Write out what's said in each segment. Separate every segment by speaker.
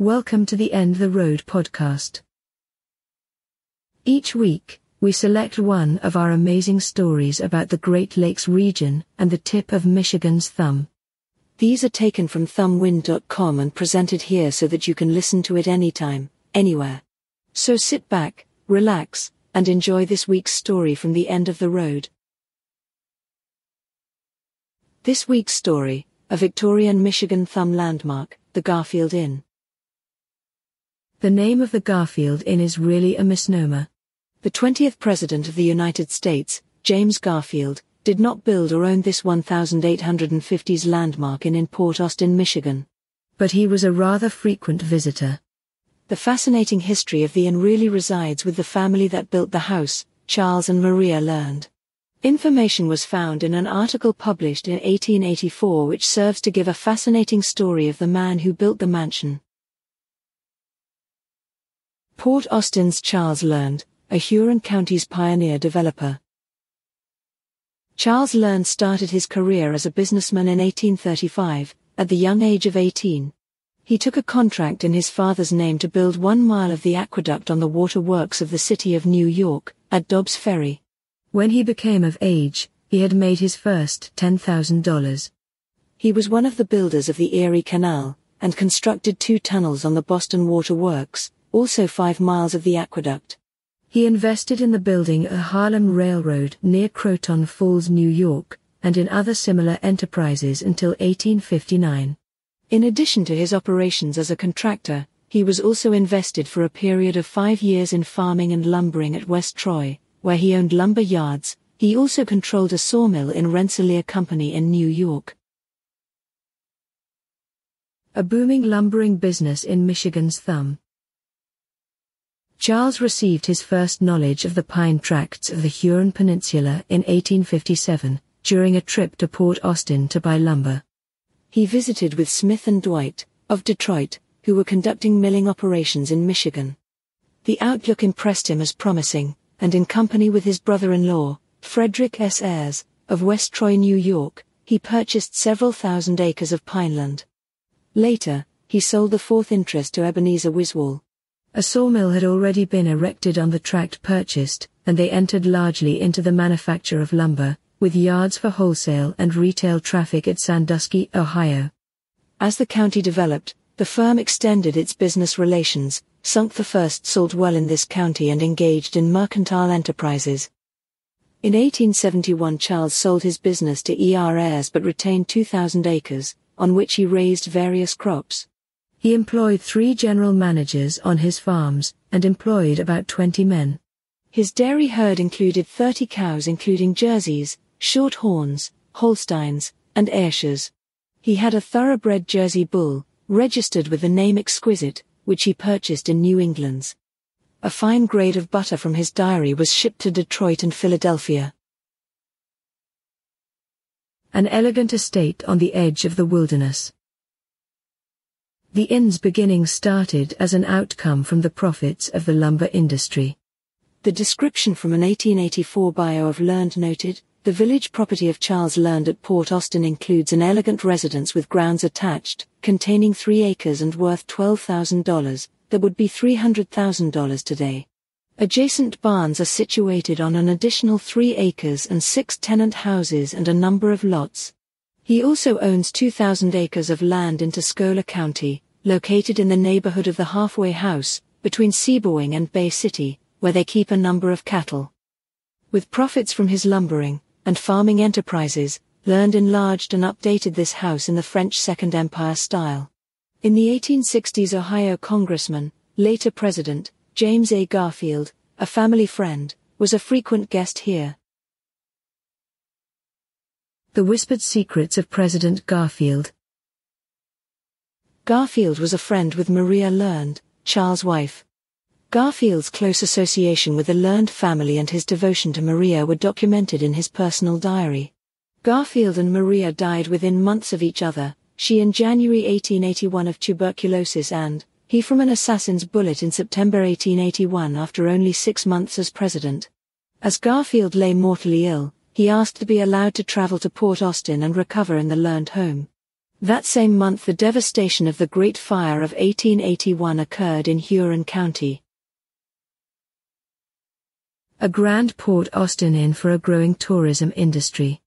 Speaker 1: Welcome to the End the Road podcast. Each week, we select one of our amazing stories about the Great Lakes region and the tip of Michigan's thumb. These are taken from thumbwind.com and presented here so that you can listen to it anytime, anywhere. So sit back, relax, and enjoy this week's story from the end of the road. This week's story, a Victorian Michigan thumb landmark, the Garfield Inn. The name of the Garfield Inn is really a misnomer. The 20th President of the United States, James Garfield, did not build or own this 1850s landmark inn in Port Austin, Michigan. But he was a rather frequent visitor. The fascinating history of the inn really resides with the family that built the house, Charles and Maria Learned. Information was found in an article published in 1884 which serves to give a fascinating story of the man who built the mansion. Port Austin's Charles Learned, a Huron County's pioneer developer. Charles Learned started his career as a businessman in 1835, at the young age of 18. He took a contract in his father's name to build 1 mile of the aqueduct on the waterworks of the city of New York, at Dobbs Ferry. When he became of age, he had made his first $10,000. He was one of the builders of the Erie Canal, and constructed 2 tunnels on the Boston Waterworks, also 5 miles of the aqueduct. He invested in the building of a Harlem Railroad near Croton Falls, New York, and in other similar enterprises until 1859. In addition to his operations as a contractor, he was also invested for a period of 5 years in farming and lumbering at West Troy, where he owned lumber yards. He also controlled a sawmill in Rensselaer Company in New York. A booming lumbering business in Michigan's thumb. Charles received his first knowledge of the pine tracts of the Huron Peninsula in 1857, during a trip to Port Austin to buy lumber. He visited with Smith and Dwight, of Detroit, who were conducting milling operations in Michigan. The outlook impressed him as promising, and in company with his brother-in-law, Frederick S. Ayres, of West Troy, New York, he purchased several thousand acres of pineland. Later, he sold the 4th interest to Ebenezer Wiswall. A sawmill had already been erected on the tract purchased, and they entered largely into the manufacture of lumber, with yards for wholesale and retail traffic at Sandusky, Ohio. As the county developed, the firm extended its business relations, sunk the first salt well in this county and engaged in mercantile enterprises. In 1871 Charles sold his business to E.R. Ayres but retained 2,000 acres, on which he raised various crops. He employed 3 general managers on his farms, and employed about 20 men. His dairy herd included 30 cows including Jerseys, Shorthorns, Holsteins, and Ayrshires. He had a thoroughbred Jersey bull, registered with the name Exquisite, which he purchased in New England. A fine grade of butter from his dairy was shipped to Detroit and Philadelphia. An elegant estate on the edge of the wilderness. The inn's beginnings started as an outcome from the profits of the lumber industry. The description from an 1884 bio of Learned noted, the village property of Charles Learned at Port Austin includes an elegant residence with grounds attached, containing 3 acres and worth $12,000, that would be $300,000 today. Adjacent barns are situated on an additional 3 acres and 6 tenant houses and a number of lots. He also owns 2,000 acres of land in Tuscola County, located in the neighborhood of the Halfway House, between Sebowing and Bay City, where they keep a number of cattle. With profits from his lumbering and farming enterprises, Learned enlarged and updated this house in the French Second Empire style. In the 1860s Ohio Congressman, later President, James A. Garfield, a family friend, was a frequent guest here. The Whispered Secrets of President Garfield. Garfield was a friend with Maria Learned, Charles' wife. Garfield's close association with the Learned family and his devotion to Maria were documented in his personal diary. Garfield and Maria died within months of each other, she in January 1881 of tuberculosis and he from an assassin's bullet in September 1881 after only 6 months as president. As Garfield lay mortally ill, he asked to be allowed to travel to Port Austin and recover in the Learned home. That same month the devastation of the Great Fire of 1881 occurred in Huron County. A grand Port Austin inn for a growing tourism industry.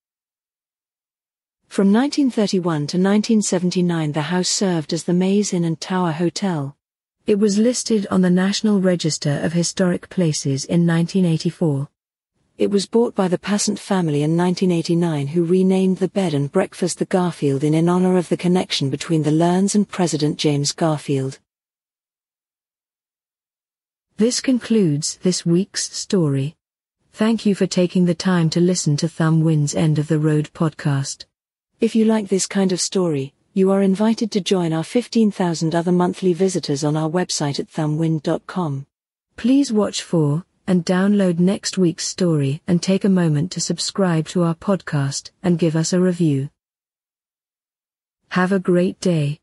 Speaker 1: From 1931 to 1979 the house served as the Mays Inn and Tower Hotel. It was listed on the National Register of Historic Places in 1984. It was bought by the Passant family in 1989, who renamed the bed and breakfast the Garfield Inn in honor of the connection between the Learns and President James Garfield. This concludes this week's story. Thank you for taking the time to listen to Thumbwind's End of the Road podcast. If you like this kind of story, you are invited to join our 15,000 other monthly visitors on our website at thumbwind.com. Please watch for and download next week's story and take a moment to subscribe to our podcast and give us a review. Have a great day.